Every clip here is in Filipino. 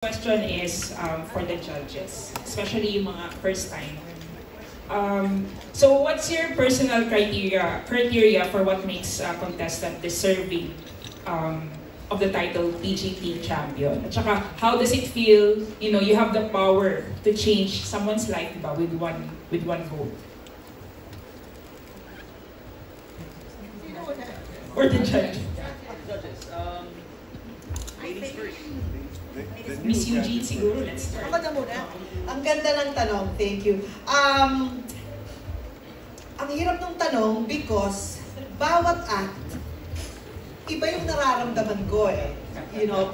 Question is for the judges, especially yung mga first time. So what's your personal criteria for what makes a contestant deserving of the title PGT champion? At saka, how does it feel, you have the power to change someone's life ba, with one vote? Or the judge? Judges, ladies first. Miss Eugene siguro, let's start. Ako na muna. Ang ganda ng tanong, thank you. Ang hirap ng tanong because bawat act, iba yung nararamdaman ko eh.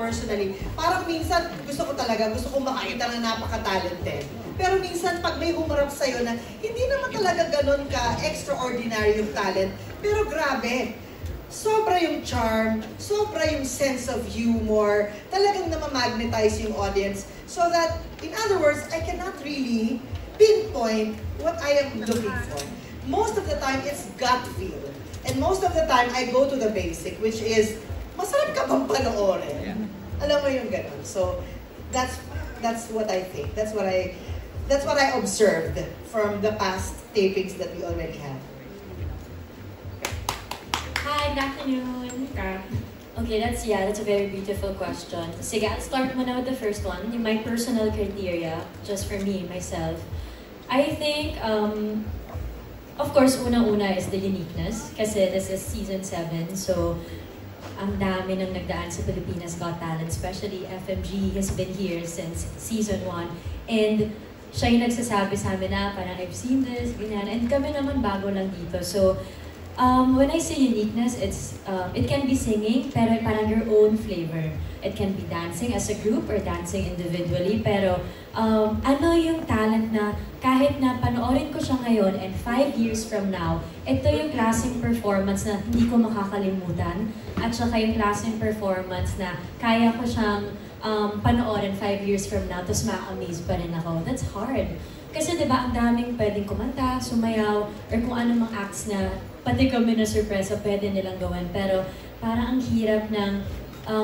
Personally. Parang minsan, gusto ko makita na napaka-talented. Pero minsan, pag may humarap sa'yo na hindi naman talaga ganun ka-extraordinary yung talent, pero grabe. Sobra yung charm, sobra yung sense of humor, talagang namamagnetize yung audience so that, in other words, I cannot really pinpoint what I am looking for. Most of the time, it's gut feel. And most of the time, I go to the basic, which is, masarap ka bang panoorin? Yeah. Alam mo yung ganun. So, that's what I think. That's what I observed from the past tapings that we already have. Hi, good afternoon. Okay, that's a very beautiful question. Sige, I'll start muna with the first one. My personal criteria, just for me, myself. I think, of course, unang-una is the uniqueness. Kasi this is season 7, so ang dami nang nagdaan sa Pilipinas Got Talent, especially FMG has been here since season 1. And siya yung nagsasabi sa amin na parang I've seen this, ganyan. And kami naman bago lang dito. So, when I say uniqueness, it can be singing, pero parang your own flavor. It can be dancing as a group or dancing individually, pero ano yung talent na kahit na panoorin ko siya ngayon and 5 years from now, ito yung klaseng performance na hindi ko makakalimutan at saka yung klaseng performance na kaya ko siyang panoorin 5 years from now tapos ma-amaze pa rin ako. That's hard. Kasi diba, ang daming pwedeng kumanta, sumayaw, or kung ano mang acts na pati kami na surpresa pwede nilang gawin. Pero parang ang hirap ng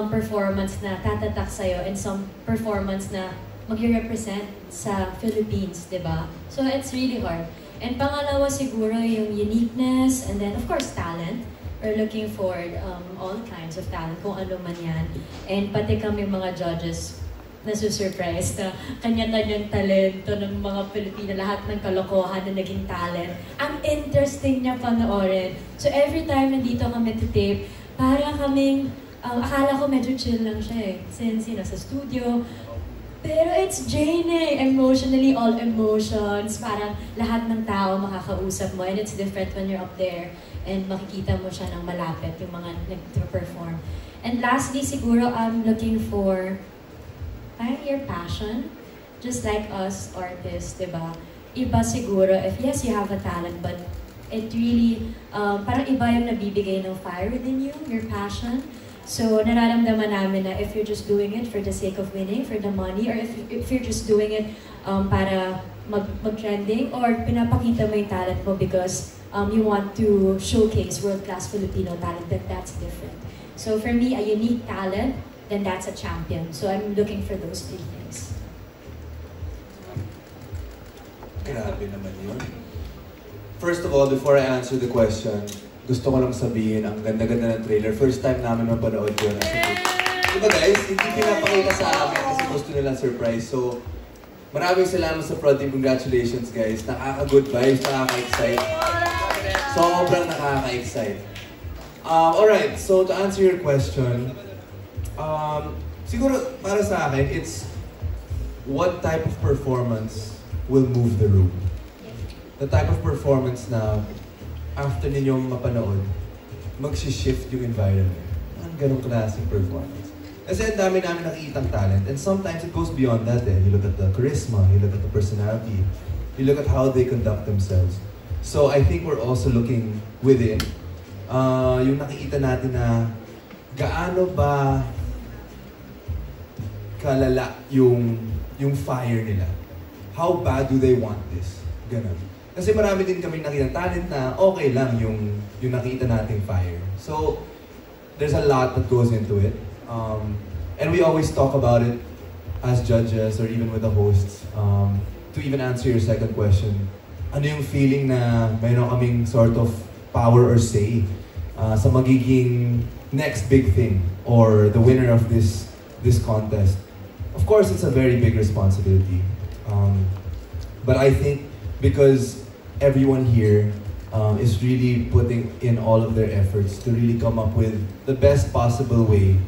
performance na tatatak sa'yo and some performance na mag-represent sa Philippines, di ba? So it's really hard. And pangalawa siguro yung uniqueness and then of course talent. We're looking for all kinds of talent, kung ano man yan. And pati kami mga judges nasusurprise na kanya-kanyang talento ng mga Pilipino, lahat ng kalokohan na naging talent. Ang interesting niya panoorin. So every time nandito kami to tape, para kaming, akala ko medyo chill lang siya eh. Since, sa studio. Pero it's draining. Emotionally, all emotions. Parang lahat ng tao makakausap mo. And it's different when you're up there. And makikita mo siya ng malapit, yung mga nag-perform. And lastly, siguro, I'm looking for your passion, just like us artists, diba? Iba siguro, if yes, you have a talent, but it really, parang iba yung nabibigay ng fire within you, your passion. So, nararamdaman namin na if you're just doing it for the sake of winning, for the money, or if you're just doing it para mag-trending, or pinapakita mo yung talent mo because you want to showcase world-class Filipino talent, then that's different. So, for me, a unique talent, then that's a champion. So I'm looking for those 3 things. Grabe naman yun. First of all, before I answer the question, gusto ko lang sabihin, ang ganda-ganda ng trailer. First time namin mapanood yun. Diba guys, hindi pinapakita sa amin kasi gusto nilang surprise. So, maraming salamat sa prod team. Congratulations guys. Nakaka-good vibes, nakaka-excite. Sobrang nakaka-excite. Alright, so to answer your question, siguro para sa akin, it's what type of performance will move the room. The type of performance na after ninyong mapanood, mag-shift yung environment. Ang ganong klaseng performance. Kasi ang dami namin nakikitang talent and sometimes it goes beyond that eh. You look at the charisma, you look at the personality, you look at how they conduct themselves. So I think we're also looking within. Yung nakikita natin na gaano ba kalala yung fire nila. How bad do they want this? Ganun. Kasi marami din kami nakita talent na okay lang yung nakita nating fire. So, there's a lot that goes into it. And we always talk about it as judges or even with the hosts, to even answer your second question, ano yung feeling na mayroon kaming sort of power or say sa magiging next big thing or the winner of this contest? Of course, it's a very big responsibility. But I think because everyone here is really putting in all of their efforts to really come up with the best possible way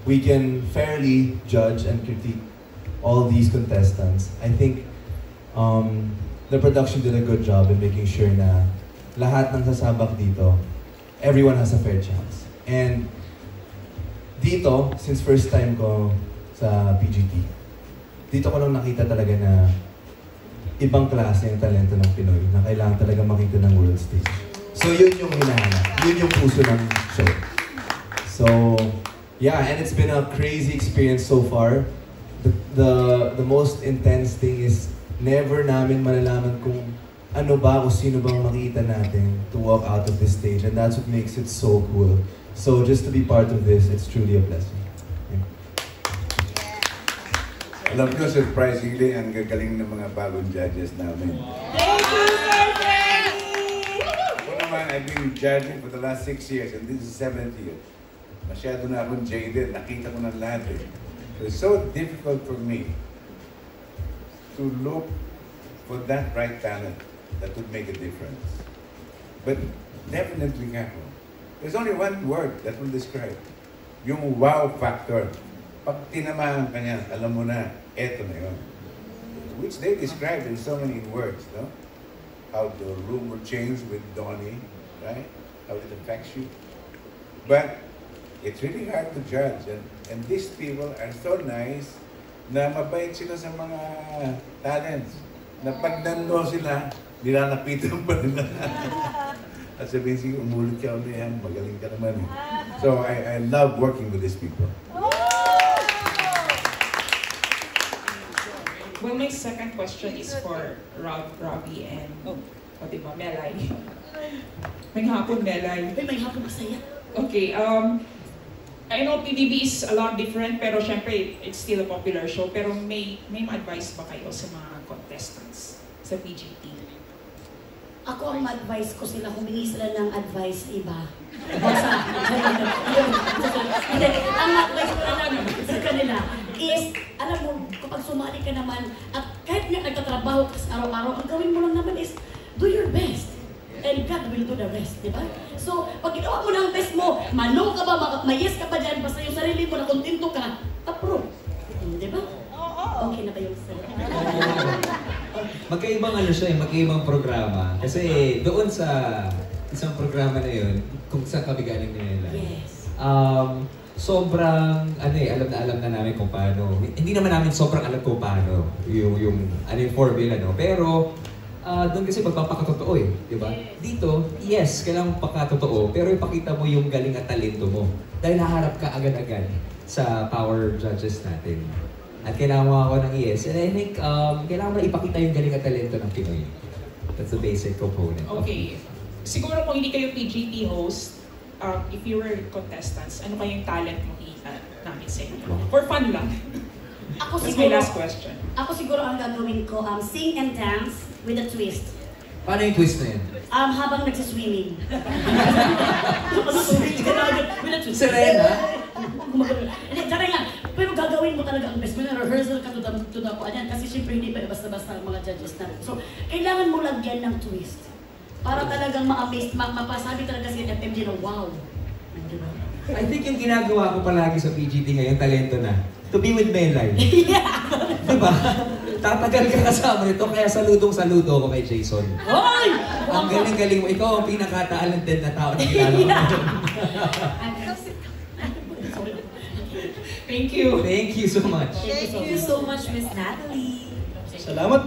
we can fairly judge and critique all these contestants. I think the production did a good job in making sure na lahat ng sasabak dito, everyone has a fair chance. And dito, since first time ko sa PGT, dito ko lang nakita talaga na ibang klase yung talento ng Pinoy na kailangan talaga makita ng world stage. So yun yung hinahanap. Yun yung puso ng show. So, yeah, and it's been a crazy experience so far. The most intense thing is never namin malalaman kung ano ba o sino bang makita natin to walk out of this stage, and that's what makes it so cool. So just to be part of this, it's truly a blessing. Alam nyo, surprisingly, ang gagaling ng mga bagong judges namin. Thank you, Sir Freddy! Ako naman, I've been judging for the last 6 years, and this is 7th year. Masyado na akong jaded, nakita ko ng lahat eh. So it's so difficult for me to look for that right talent that would make a difference. But definitely nga po. There's only one word that will describe. Yung wow factor. Pag tinamaan ka niya, alam mo na, eto na yun. Which they described in so many words, no? How the room will change with Donnie, right? How it affects you. But it's really hard to judge. And these people are so nice na mabait sila sa mga talents. Na pag nando sila, nilalapitan pa nila. At sabihin siya, umulit ka ulit yan, magaling ka naman. So I love working with these people. Well, my second question is for Robbie and diba, Melay. May hapon, Melay. May hapon masaya. Okay, I know PBB is a lot different, pero syempre, it's still a popular show. Pero may advice ba kayo sa mga contestants sa PGT? Ako ang advice ko sila, humingi sila ng advice iba. Hindi, ang advice ko lang sa kanila is, alam mo, kapag sumali ka naman, at kahit nga nagtatrabaho ka araw-araw, ang gawin mo lang naman is, do your best. And God will do the rest, di ba? So, pag ginawa mo na ang best mo, manong ka ba, may-yes ka ba dyan, basta yung sarili mo na kontento ka, approve. Di ba? Okay na ba yung sarili? Magkaibang ano siya, magkaibang programa. Kasi doon sa isang programa na yun, kung saan kami galing nila. Yes. Sobrang, alam na namin kung paano. Hindi naman namin sobrang alam kung paano yung formula, no? Pero, doon kasi magpapakatotoo eh, di ba? Dito, yes, kailangan pakatotoo, pero ipakita mo yung galing at talento mo. Dahil naharap ka agad-agad sa power judges natin. At kailangan mo ako ng yes. And I think, kailangan mo na ipakita yung galing at talento ng Pinoy. That's the basic component. Okay. Siguro kung hindi kayo PGT host, if you were contestants, ano kayong talent makikita namin sa inyo? For fun lang. Ako That's siguro, my last question. Ako siguro ang gagawin ko, sing and dance with a twist. Paano yung twist na yun? Habang nagsiswimming. Serena? Hindi, tsaka nga, pero gagawin mo talaga ang best. May rehearsal ka to the yan. Kasi syempre hindi pa basta-basta ang mga judges na. So, kailangan mo lagyan ng twist. Para talagang ma-amaze, mapasabi talaga si FMG na wow. Diba? I think yung ginagawa ko palagi sa PGT ngayon, talento na. To be with Melay. Diba? Tatagal ka kasama nito, kaya saludo ko kay Jason. Hoy! Ang galing-galing mo. Ikaw ang pinaka-talented na tao na kilala ko. Thank you. Thank you so much. Thank you so much, Miss Natalie. Salamat po.